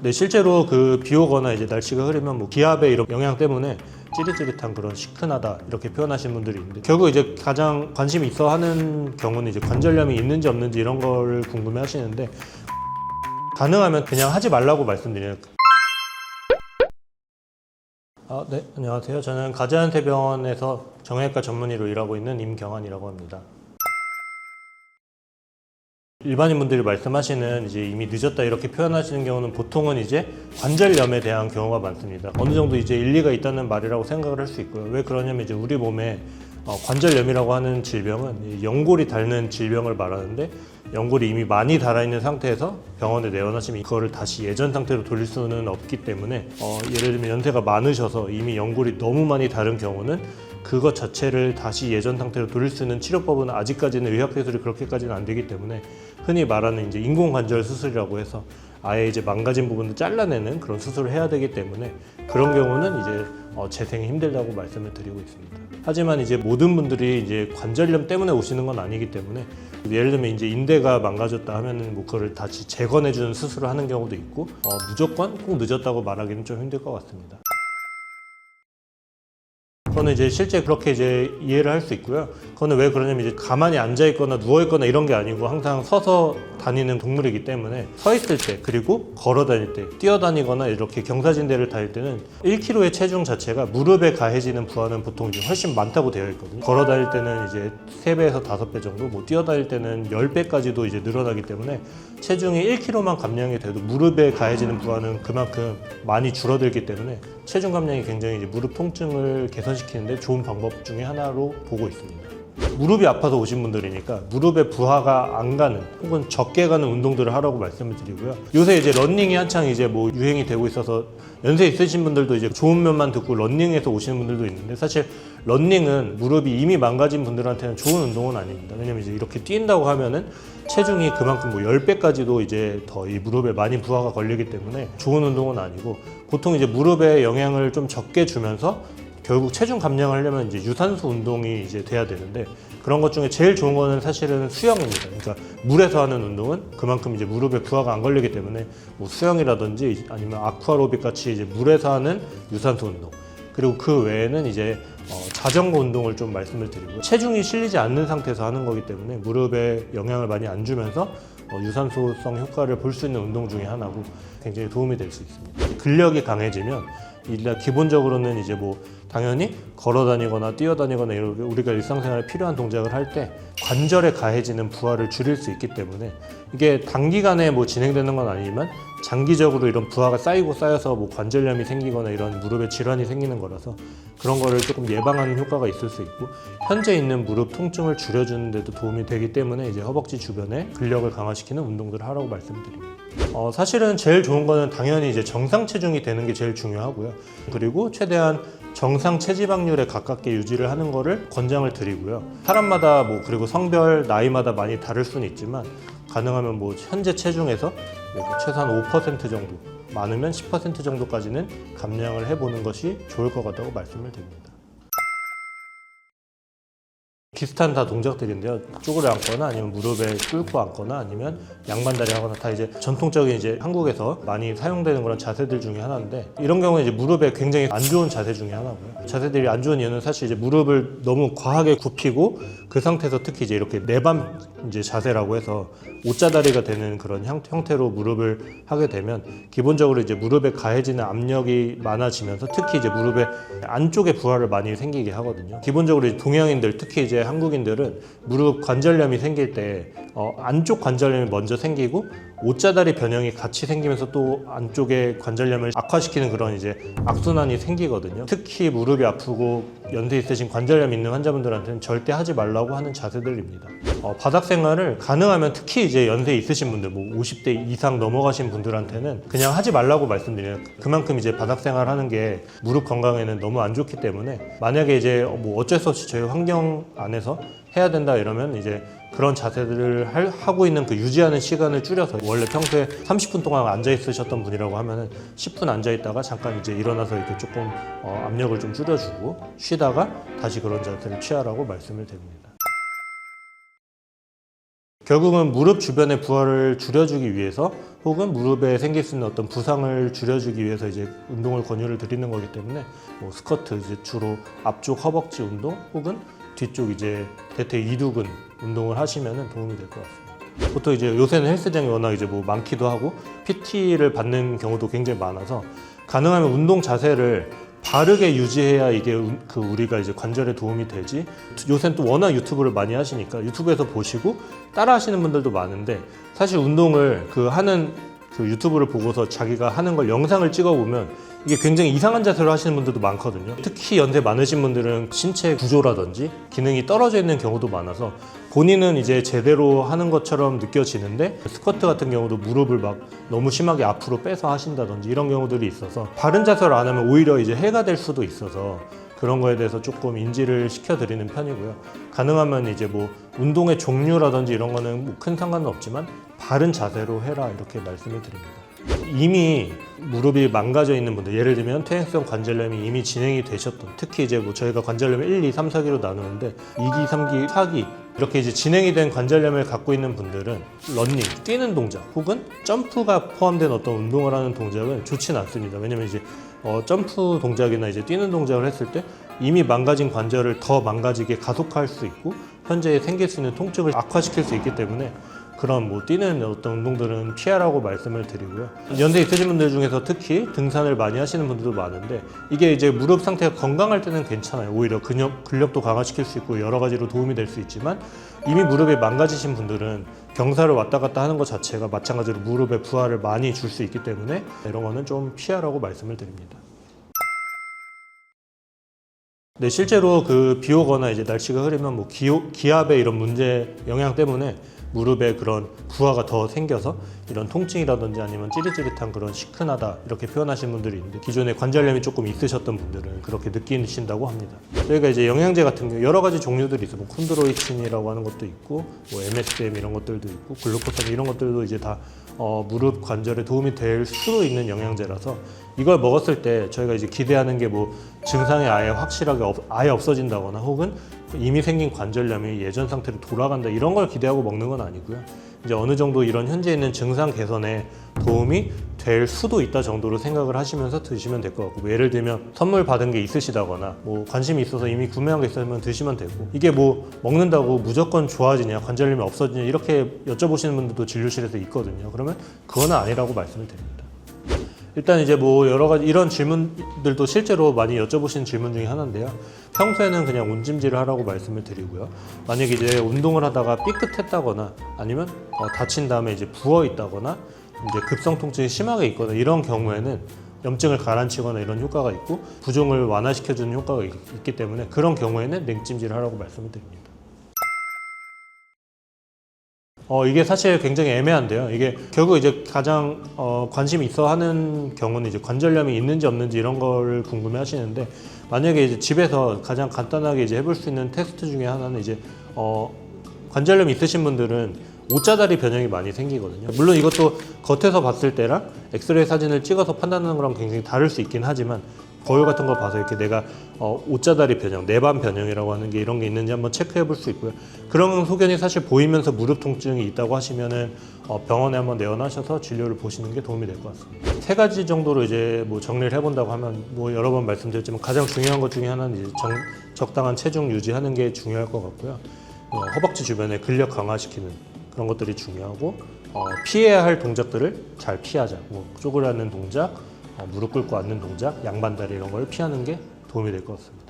네, 실제로 그 비 오거나 이제 날씨가 흐리면 뭐 기압의 이런 영향 때문에 찌릿찌릿한 그런 시큰하다 이렇게 표현하시는 분들이 있는데, 결국 이제 가장 관심이 있어 하는 경우는 이제 관절염이 있는지 없는지 이런 걸 궁금해 하시는데, 가능하면 그냥 하지 말라고 말씀드려요. 네, 안녕하세요. 저는 가재한태병원에서 정형외과 전문의로 일하고 있는 임경환이라고 합니다. 일반인 분들이 말씀하시는 이제 이미 늦었다 이렇게 표현하시는 경우는 보통은 이제 관절염에 대한 경우가 많습니다. 어느 정도 이제 일리가 있다는 말이라고 생각을 할 수 있고요. 왜 그러냐면 이제 우리 몸에 관절염이라고 하는 질병은 연골이 닳는 질병을 말하는데, 연골이 이미 많이 닳아있는 상태에서 병원에 내원하시면 그거를 다시 예전 상태로 돌릴 수는 없기 때문에 예를 들면 연세가 많으셔서 이미 연골이 너무 많이 닳은 경우는 그것 자체를 다시 예전 상태로 돌릴 수 있는 치료법은 아직까지는 의학기술이 그렇게까지는 안 되기 때문에, 흔히 말하는 이제 인공관절 수술이라고 해서 아예 이제 망가진 부분을 잘라내는 그런 수술을 해야 되기 때문에, 그런 경우는 이제 재생이 힘들다고 말씀을 드리고 있습니다. 하지만 이제 모든 분들이 이제 관절염 때문에 오시는 건 아니기 때문에, 예를 들면 이제 인대가 망가졌다 하면은 뭐 그거를 다시 재건해주는 수술을 하는 경우도 있고, 무조건 꼭 늦었다고 말하기는 좀 힘들 것 같습니다. 그거는 이제 실제 그렇게 이제 이해를 할 수 있고요. 그거는 왜 그러냐면 이제 가만히 앉아 있거나 누워 있거나 이런 게 아니고 항상 서서 다니는 동물이기 때문에, 서 있을 때 그리고 걸어 다닐 때, 뛰어다니거나 이렇게 경사진대를 다닐 때는 1kg의 체중 자체가 무릎에 가해지는 부하는 보통 이제 훨씬 많다고 되어 있거든요. 걸어 다닐 때는 이제 3배에서 5배 정도, 뭐 뛰어다닐 때는 10배까지도 이제 늘어나기 때문에, 체중이 1kg만 감량이 돼도 무릎에 가해지는 부하는 그만큼 많이 줄어들기 때문에 체중 감량이 굉장히 이제 무릎 통증을 개선시키는데 좋은 방법 중에 하나로 보고 있습니다. 무릎이 아파서 오신 분들이니까 무릎에 부하가 안 가는 혹은 적게 가는 운동들을 하라고 말씀을 드리고요. 요새 이제 러닝이 한창 이제 뭐 유행이 되고 있어서 연세 있으신 분들도 이제 좋은 면만 듣고 러닝에서 오시는 분들도 있는데, 사실 러닝은 무릎이 이미 망가진 분들한테는 좋은 운동은 아닙니다. 왜냐면 이제 이렇게 뛴다고 하면은 체중이 그만큼 뭐 10배까지도 이제 더 이 무릎에 많이 부하가 걸리기 때문에 좋은 운동은 아니고, 보통 이제 무릎에 영향을 좀 적게 주면서 결국 체중 감량을 하려면 이제 유산소 운동이 이제 돼야 되는데, 그런 것 중에 제일 좋은 거는 사실은 수영입니다. 그러니까 물에서 하는 운동은 그만큼 이제 무릎에 부하가 안 걸리기 때문에 뭐 수영이라든지 아니면 아쿠아로빅 같이 이제 물에서 하는 유산소 운동, 그리고 그 외에는 이제 자전거 운동을 좀 말씀을 드리고, 체중이 실리지 않는 상태에서 하는 거기 때문에 무릎에 영향을 많이 안 주면서 유산소성 효과를 볼 수 있는 운동 중에 하나고 굉장히 도움이 될 수 있습니다. 근력이 강해지면 일단 기본적으로는 이제 뭐 당연히 걸어 다니거나 뛰어 다니거나 이렇게 우리가 일상생활에 필요한 동작을 할 때 관절에 가해지는 부하를 줄일 수 있기 때문에, 이게 단기간에 뭐 진행되는 건 아니지만 장기적으로 이런 부하가 쌓이고 쌓여서 뭐 관절염이 생기거나 이런 무릎에 질환이 생기는 거라서 그런 거를 조금 예방하는 효과가 있을 수 있고, 현재 있는 무릎 통증을 줄여주는 데도 도움이 되기 때문에 이제 허벅지 주변에 근력을 강화시키는 운동들을 하라고 말씀드립니다. 사실은 제일 좋은 거는 당연히 이제 정상 체중이 되는 게 제일 중요하고요. 그리고 최대한 정상 체지방률에 가깝게 유지를 하는 거를 권장을 드리고요. 사람마다 뭐 그리고 성별, 나이마다 많이 다를 수는 있지만, 가능하면 뭐 현재 체중에서 최소한 5% 정도, 많으면 10% 정도까지는 감량을 해보는 것이 좋을 것 같다고 말씀을 드립니다. 비슷한 다 동작들인데요. 쪼그려 앉거나 아니면 무릎에 꿇고 앉거나 아니면 양반다리 하거나, 다 이제 전통적인 이제 한국에서 많이 사용되는 그런 자세들 중에 하나인데, 이런 경우는 이제 무릎에 굉장히 안 좋은 자세 중에 하나고요. 자세들이 안 좋은 이유는 사실 이제 무릎을 너무 과하게 굽히고 그 상태에서 특히 이제 이렇게 내밤 이제 자세라고 해서 옷자다리가 되는 그런 형태로 무릎을 하게 되면, 기본적으로 이제 무릎에 가해지는 압력이 많아지면서 특히 이제 무릎의 안쪽에 부하를 많이 생기게 하거든요. 기본적으로 이제 동양인들, 특히 이제 한국인들은 무릎 관절염이 생길 때 안쪽 관절염이 먼저 생기고 옷자다리 변형이 같이 생기면서 또 안쪽에 관절염을 악화시키는 그런 이제 악순환이 생기거든요. 특히 무릎이 아프고 연세 있으신 관절염 있는 환자분들한테는 절대 하지 말라고 하는 자세들입니다. 바닥 생활을 가능하면 특히 이제 연세 있으신 분들, 뭐 50대 이상 넘어가신 분들한테는 그냥 하지 말라고 말씀드려요. 그만큼 이제 바닥 생활하는 게 무릎 건강에는 너무 안 좋기 때문에, 만약에 이제 뭐 어쩔 수 없이 저희 환경 안에서 해야 된다 이러면 이제 그런 자세들을 하고 있는 그 유지하는 시간을 줄여서, 원래 평소에 30분 동안 앉아 있으셨던 분이라고 하면은 10분 앉아 있다가 잠깐 이제 일어나서 이렇게 조금 압력을 좀 줄여주고 쉬다가 다시 그런 자세를 취하라고 말씀을 드립니다. 결국은 무릎 주변의 부하를 줄여주기 위해서 혹은 무릎에 생길 수 있는 어떤 부상을 줄여주기 위해서 이제 운동을 권유를 드리는 거기 때문에 뭐 스쿼트 이제 주로 앞쪽 허벅지 운동 혹은 뒤쪽 이제 대퇴 이두근 운동을 하시면 도움이 될 것 같습니다. 보통 이제 요새는 헬스장이 워낙 이제 뭐 많기도 하고 PT를 받는 경우도 굉장히 많아서 가능하면 운동 자세를 바르게 유지해야 이게 우리가 이제 관절에 도움이 되지. 요새는 또 워낙 유튜브를 많이 하시니까 유튜브에서 보시고 따라 하시는 분들도 많은데 사실 운동을 하는 유튜브를 보고서 자기가 하는 걸 영상을 찍어 보면 이게 굉장히 이상한 자세로 하시는 분들도 많거든요. 특히 연세 많으신 분들은 신체 구조라든지 기능이 떨어져 있는 경우도 많아서 본인은 이제 제대로 하는 것처럼 느껴지는데 스쿼트 같은 경우도 무릎을 막 너무 심하게 앞으로 빼서 하신다든지 이런 경우들이 있어서 바른 자세로 안 하면 오히려 이제 해가 될 수도 있어서 그런 거에 대해서 조금 인지를 시켜드리는 편이고요. 가능하면 이제 뭐 운동의 종류라든지 이런 거는 뭐 큰 상관은 없지만 바른 자세로 해라 이렇게 말씀을 드립니다. 이미 무릎이 망가져 있는 분들, 예를 들면 퇴행성 관절염이 이미 진행이 되셨던, 특히 이제 뭐 저희가 관절염을 1, 2, 3, 4기로 나누는데 2기, 3기, 4기 이렇게 이제 진행이 된 관절염을 갖고 있는 분들은 러닝, 뛰는 동작 혹은 점프가 포함된 어떤 운동을 하는 동작은 좋지는 않습니다. 왜냐면 이제 점프 동작이나 이제 뛰는 동작을 했을 때 이미 망가진 관절을 더 망가지게 가속화할 수 있고 현재 생길 수 있는 통증을 악화시킬 수 있기 때문에 그런 뭐 뛰는 어떤 운동들은 피하라고 말씀을 드리고요. 연세 있으신 분들 중에서 특히 등산을 많이 하시는 분들도 많은데 이게 이제 무릎 상태가 건강할 때는 괜찮아요. 오히려 근력도 강화시킬 수 있고 여러 가지로 도움이 될 수 있지만 이미 무릎이 망가지신 분들은 경사를 왔다 갔다 하는 것 자체가 마찬가지로 무릎에 부하를 많이 줄 수 있기 때문에 이런 거는 좀 피하라고 말씀을 드립니다. 네, 실제로 비 오거나 이제 날씨가 흐리면 뭐 기압의 이런 문제 영향 때문에 무릎에 그런 부하가 더 생겨서 이런 통증이라든지 아니면 찌릿찌릿한 그런 시큰하다 이렇게 표현하시는 분들이 있는데 기존에 관절염이 조금 있으셨던 분들은 그렇게 느끼신다고 합니다. 저희가 이제 영양제 같은 경우 여러 가지 종류들이 있어요. 뭐 콘드로이친이라고 하는 것도 있고 뭐 MSM 이런 것들도 있고 글루코산 이런 것들도 이제 다 무릎 관절에 도움이 될 수도 있는 영양제라서 이걸 먹었을 때 저희가 이제 기대하는 게 뭐 증상이 아예 확실하게 아예 없어진다거나 혹은 이미 생긴 관절염이 예전 상태로 돌아간다 이런 걸 기대하고 먹는 건 아니고요. 이제 어느 정도 이런 현재 있는 증상 개선에 도움이 될 수도 있다 정도로 생각을 하시면서 드시면 될 것 같고 뭐 예를 들면 선물 받은 게 있으시다거나 뭐 관심이 있어서 이미 구매한 게 있으면 드시면 되고 이게 뭐 먹는다고 무조건 좋아지냐 관절염이 없어지냐 이렇게 여쭤보시는 분들도 진료실에서 있거든요. 그러면 그건 아니라고 말씀을 드립니다. 일단 이제 뭐 여러 가지 이런 질문들도 실제로 많이 여쭤보시는 질문 중에 하나인데요. 평소에는 그냥 온찜질을 하라고 말씀을 드리고요. 만약에 이제 운동을 하다가 삐끗했다거나 아니면 다친 다음에 이제 부어 있다거나 이제 급성 통증이 심하게 있거나 이런 경우에는 염증을 가라앉히거나 이런 효과가 있고 부종을 완화시켜주는 효과가 있기 때문에 그런 경우에는 냉찜질을 하라고 말씀을 드립니다. 이게 사실 굉장히 애매한데요. 이게 결국 이제 가장 관심이 있어 하는 경우는 이제 관절염이 있는지 없는지 이런 걸 궁금해 하시는데 만약에 이제 집에서 가장 간단하게 이제 해볼 수 있는 테스트 중에 하나는 이제 관절염이 있으신 분들은 옷자다리 변형이 많이 생기거든요. 물론 이것도 겉에서 봤을 때랑 엑스레이 사진을 찍어서 판단하는 거랑 굉장히 다를 수 있긴 하지만 거울 같은 걸 봐서 이렇게 내가 옷자다리 변형, 내반 변형이라고 하는 게 이런 게 있는지 한번 체크해 볼 수 있고요. 그런 소견이 사실 보이면서 무릎 통증이 있다고 하시면은 병원에 한번 내원하셔서 진료를 보시는 게 도움이 될 것 같습니다. 3가지 정도로 이제 뭐 정리를 해본다고 하면 뭐 여러 번 말씀드렸지만 가장 중요한 것 중에 하나는 이제 적당한 체중 유지하는 게 중요할 것 같고요. 허벅지 주변에 근력 강화시키는 그런 것들이 중요하고 피해야 할 동작들을 잘 피하자. 뭐 쪼그라드는 동작, 무릎 꿇고 앉는 동작, 양반다리 이런 걸 피하는 게 도움이 될 것 같습니다.